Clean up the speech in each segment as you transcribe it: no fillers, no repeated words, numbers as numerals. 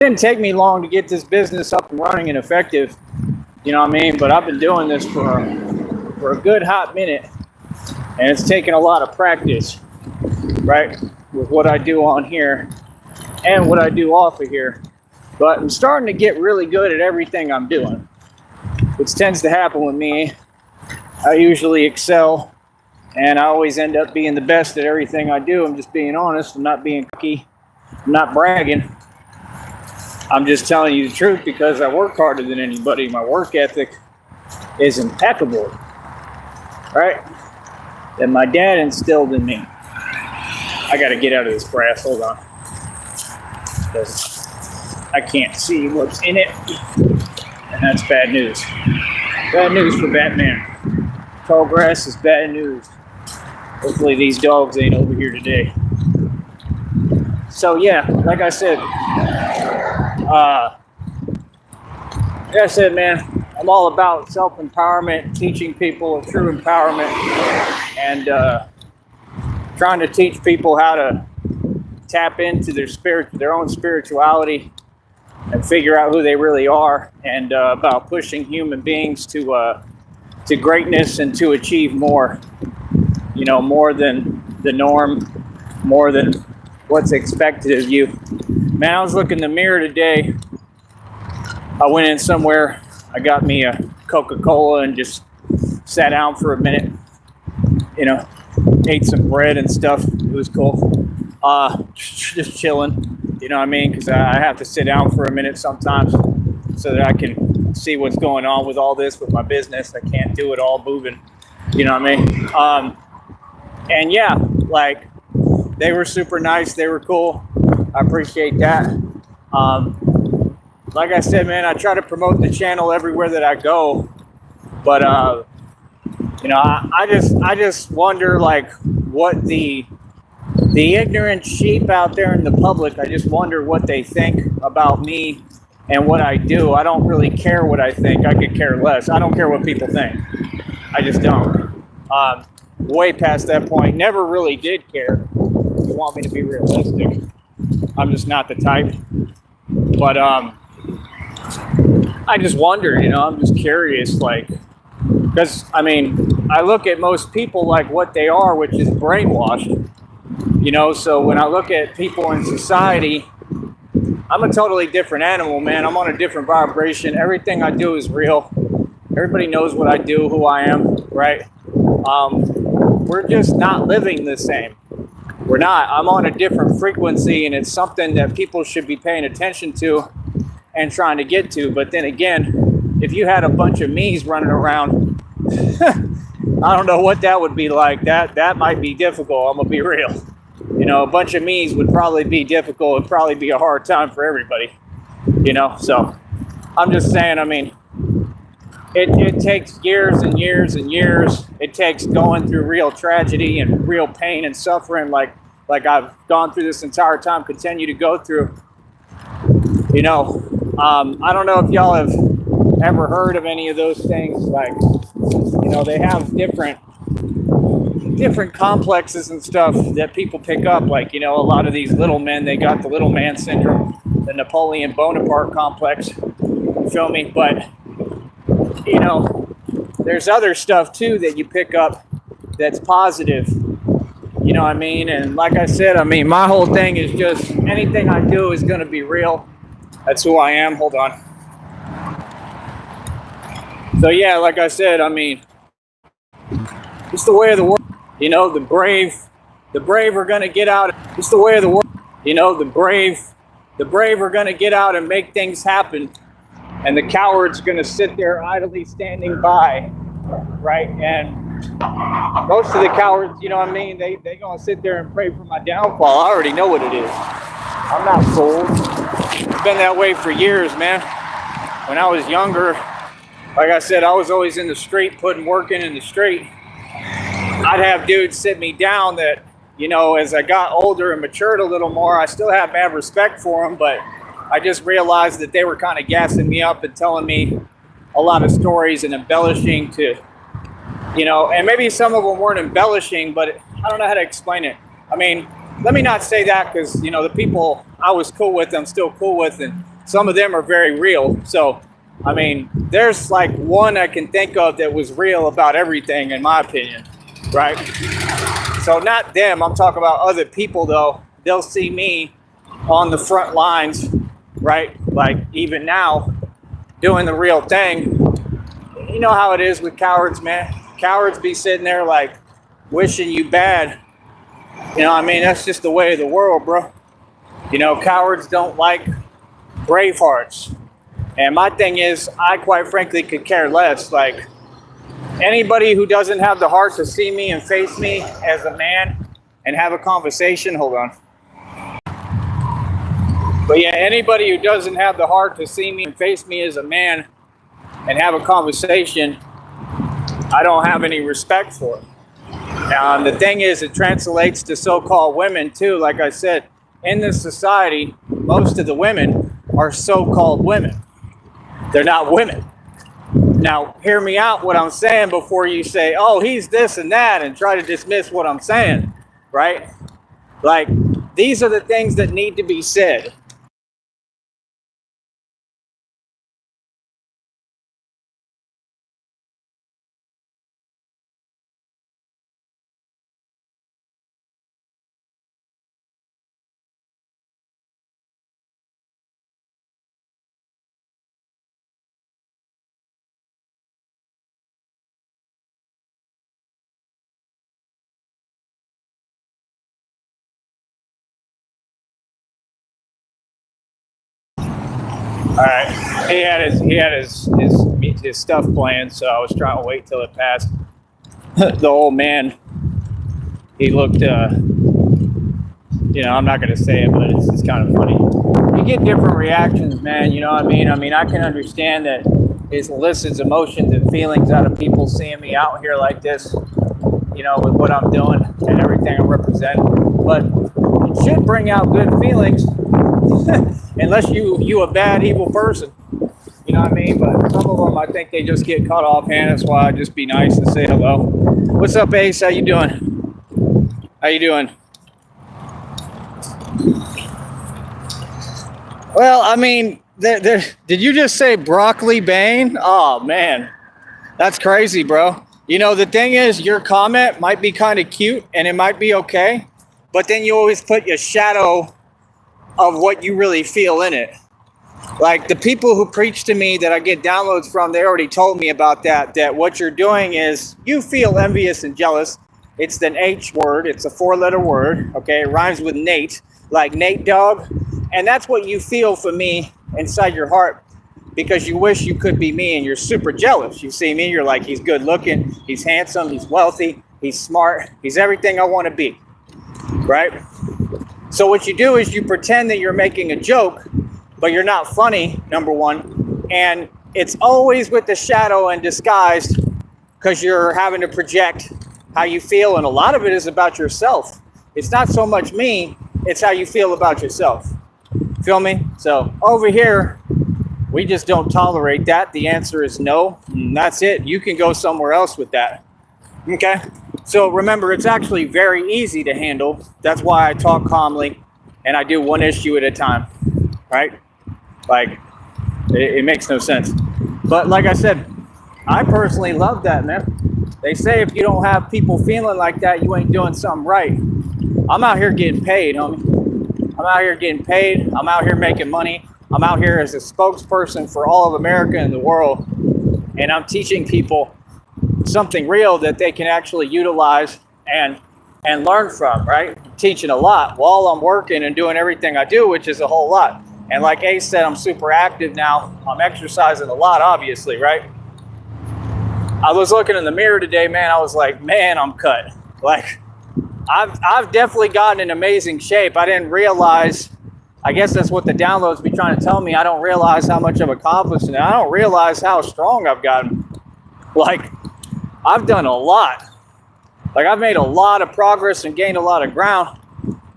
didn't take me long to get this business up and running and effective, you know what I mean? But I've been doing this for a good hot minute, and it's taken a lot of practice, right, with what I do on here and what I do off of here. But I'm starting to get really good at everything I'm doing, which tends to happen with me. I usually excel, and I always end up being the best at everything I do. I'm just being honest. I'm not being cocky. I'm not bragging. I'm just telling you the truth because I work harder than anybody. My work ethic is impeccable, right? That my dad instilled in me. I got to get out of this grass. Hold on. Because I can't see what's in it. And that's bad news. Bad news for Batman. Tall grass is bad news. Hopefully these dogs ain't over here today. So yeah, like I said, man, I'm all about self-empowerment, teaching people a true empowerment, and trying to teach people how to tap into their own spirituality and figure out who they really are, and about pushing human beings to greatness and to achieve more, you know, more than the norm, more than what's expected of you. Man, I was looking in the mirror today. I went in somewhere, I got me a Coca-Cola and just sat down for a minute, you know, ate some bread and stuff. It was cool. Just chilling, you know what I mean? Because I have to sit down for a minute sometimes so that I can see what's going on with all this with my business. I can't do it all moving, you know what I mean? And yeah, like, they were super nice. They were cool. I appreciate that. Like I said, man, I try to promote the channel everywhere that I go, but you know, I just wonder, like, what the ignorant sheep out there in the public, I just wonder what they think about me and what I do. I don't really care what I think. I could care less. I don't care what people think. I just don't. Way past that point. Never really did care. If you want me to be realistic, I'm just not the type. But I just wonder, you know, I'm just curious, like, because I mean, I look at most people like what they are, which is brainwashed. You know, so when I look at people in society, I'm a totally different animal, man. I'm on a different vibration. Everything I do is real. Everybody knows what I do, who I am, right? We're just not living the same. We're not. I'm on a different frequency, and it's something that people should be paying attention to and trying to get to. But then again, if you had a bunch of me's running around, I don't know what that would be like. That might be difficult. I'm gonna be real. You know, a bunch of me's would probably be difficult. It'd probably be a hard time for everybody. You know, so I'm just saying. I mean, it takes years and years and years. It takes going through real tragedy and real pain and suffering, like I've gone through this entire time, continue to go through. You know, I don't know if y'all have ever heard of any of those things. Like, you know, they have different complexes and stuff that people pick up. Like, you know, a lot of these little men, they got the little man syndrome, the Napoleon Bonaparte complex. You feel me? But, you know, there's other stuff too that you pick up that's positive. You know what I mean? And like I said, I mean, my whole thing is just anything I do is going to be real. That's who I am. Hold on. So yeah, like I said, I mean, it's the way of the world. You know, the brave are going to get out. It's the way of the world. You know, the brave are going to get out and make things happen. And the cowards are going to sit there idly standing by, right? And most of the cowards, you know what I mean, they going to sit there and pray for my downfall. I already know what it is. I'm not fooled. It's been that way for years, man. When I was younger, like I said, I was always in the street, putting work in the street. I'd have dudes sit me down that, you know, as I got older and matured a little more, I still have mad respect for them, but I just realized that they were kind of gassing me up and telling me a lot of stories and embellishing to, you know, and maybe some of them weren't embellishing, but I don't know how to explain it. I mean, let me not say that, because, you know, the people I was cool with, I'm still cool with, and some of them are very real. So, I mean, there's like one I can think of that was real about everything, in my opinion, right? So not them, I'm talking about other people though. They'll see me on the front lines, right? Like even now, doing the real thing. You know how it is with cowards, man. Cowards be sitting there like wishing you bad. You know what I mean? That's just the way of the world, bro. You know, cowards don't like brave hearts. And my thing is, I quite frankly could care less. Like, anybody who doesn't have the heart to see me and face me as a man and have a conversation, hold on. But yeah, anybody who doesn't have the heart to see me and face me as a man and have a conversation, I don't have any respect for it. The thing is, it translates to so-called women too. Like I said, in this society, most of the women are so-called women. They're not women. Now, hear me out what I'm saying before you say, oh, he's this and that, and try to dismiss what I'm saying, right? Like, these are the things that need to be said. All right, he had his stuff playing, so I was trying to wait till it passed. The old man, he looked, I'm not gonna say it, but it's kind of funny. You get different reactions, man. You know what I mean? I mean, I can understand that it elicits emotions and feelings out of people seeing me out here like this, with what I'm doing and everything I represent. But it should bring out good feelings, unless you a bad, evil person. You know what I mean? But some of them, I think they just get caught offhand. That's why I just be nice and say hello. What's up, Ace? How you doing? How you doing? Well, I mean, did you just say broccoli Bane? Oh, man. That's crazy, bro. The thing is, your comment might be kind of cute and it might be okay, but then you always put your shadow of what you really feel in it. Like the people who preach to me that I get downloads from, they already told me about that what you're doing is you feel envious and jealous. It's the H word. It's a 4-letter word. Okay. It rhymes with Nate, like Nate Dogg. And that's what you feel for me inside your heart, because you wish you could be me and you're super jealous. You see me, you're like, he's good looking, he's handsome, he's wealthy, he's smart, he's everything I want to be, right? So what you do is you pretend that you're making a joke, but you're not funny, number one. And it's always with the shadow and disguised because you're having to project how you feel. And a lot of it is about yourself. It's not so much me, it's how you feel about yourself. Feel me? So over here, we just don't tolerate that. The answer is no. And that's it. You can go somewhere else with that. Okay? So remember, it's actually very easy to handle. That's why I talk calmly and I do one issue at a time. Right? Like, it makes no sense. But like I said, I personally love that, man. They say if you don't have people feeling like that, you ain't doing something right. I'm out here getting paid, homie. I'm out here getting paid. I'm out here making money. I'm out here as a spokesperson for all of America and the world. And I'm teaching people something real that they can actually utilize and learn from, right? I'm teaching a lot while I'm working and doing everything I do, which is a whole lot. And like Ace said, I'm super active now. I'm exercising a lot, obviously, right? I was looking in the mirror today, man. I was like, man, I'm cut. Like, I've definitely gotten in amazing shape. I didn't realize, I guess that's what the downloads be trying to tell me. I don't realize how much I've accomplished, and I don't realize how strong I've gotten. Like, I've done a lot. Like, I've made a lot of progress and gained a lot of ground.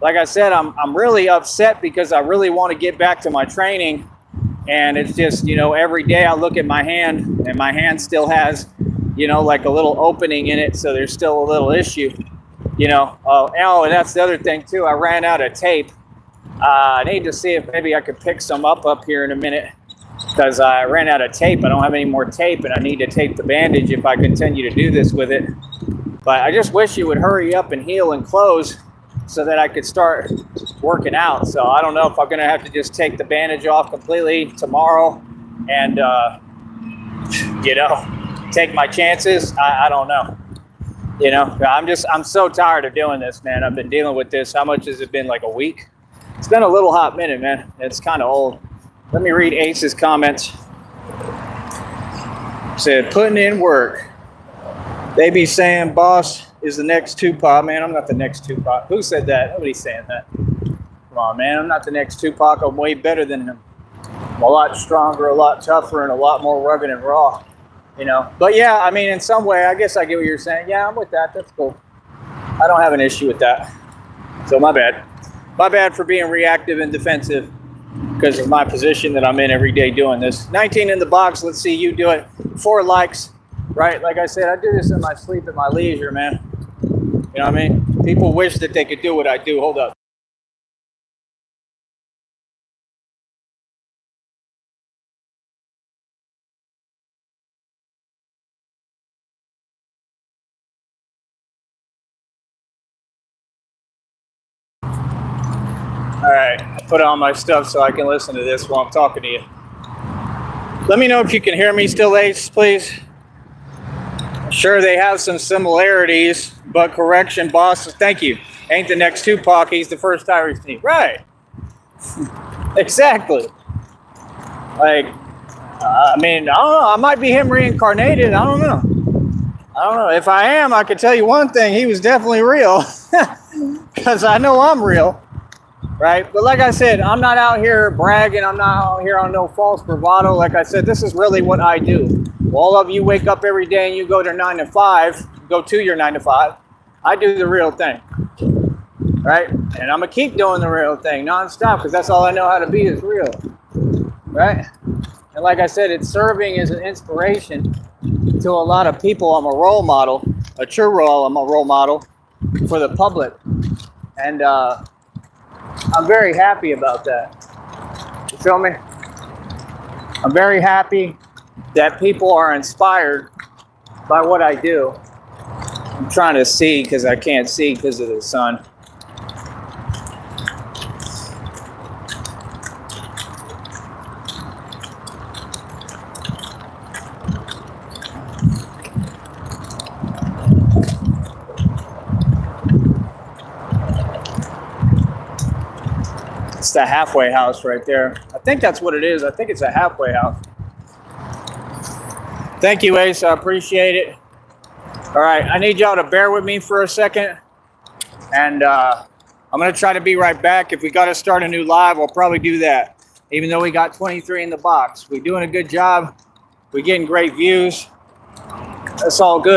Like I said, I'm really upset because I really want to get back to my training. And it's just, every day I look at my hand and my hand still has, like a little opening in it. So there's still a little issue, and that's the other thing too. I ran out of tape. I need to see if maybe I could pick some up here in a minute, because I ran out of tape. I don't have any more tape, and I need to tape the bandage if I continue to do this with it. But I just wish you would hurry up and heal and close so that I could start working out. So I don't know if I'm going to have to just take the bandage off completely tomorrow and, take my chances. I don't know. I'm so tired of doing this, man. I've been dealing with this. How much has it been? Like a week? It's been a little hot minute, man. It's kind of old. Let me read Ace's comments. Said, putting in work. They be saying boss is the next Tupac. Man, I'm not the next Tupac. Who said that? Nobody's saying that. Come on, man. I'm not the next Tupac. I'm way better than him. I'm a lot stronger, a lot tougher, and a lot more rugged and raw. But yeah, I mean, in some way, I guess I get what you're saying. Yeah, I'm with that. That's cool. I don't have an issue with that. So my bad. My bad for being reactive and defensive because of my position that I'm in every day doing this. 19 in the box. Let's see you do it. 4 likes, right? Like I said, I do this in my sleep at my leisure, man. You know what I mean? People wish that they could do what I do. Hold up. All right, I put on my stuff so I can listen to this while I'm talking to you. Let me know if you can hear me still, Ace, please. Sure, they have some similarities, but correction, boss. Thank you. Ain't the next Tupac, he's the first Irish team. Right. Exactly. Like, I mean, I don't know. I might be him reincarnated. I don't know. If I am, I can tell you one thing. He was definitely real. Because I know I'm real. Right? But like I said, I'm not out here bragging. I'm not out here on no false bravado. Like I said, this is really what I do. All of you wake up every day and you go to 9 to 5, go to your 9 to 5. I do the real thing. Right? And I'm going to keep doing the real thing nonstop because that's all I know how to be is real. Right? And like I said, it's serving as an inspiration to a lot of people. I'm a role model, a true role. I'm a role model for the public. And, I'm very happy about that. You feel me? I'm very happy that people are inspired by what I do. I'm trying to see because I can't see because of the sun. It's the halfway house right there. I think that's what it is. I think it's a halfway house. Thank you, Ace. I appreciate it. All right. I need y'all to bear with me for a second. And I'm going to try to be right back. If we got to start a new live, we'll probably do that. Even though we got 23 in the box. We're doing a good job. We're getting great views. That's all good.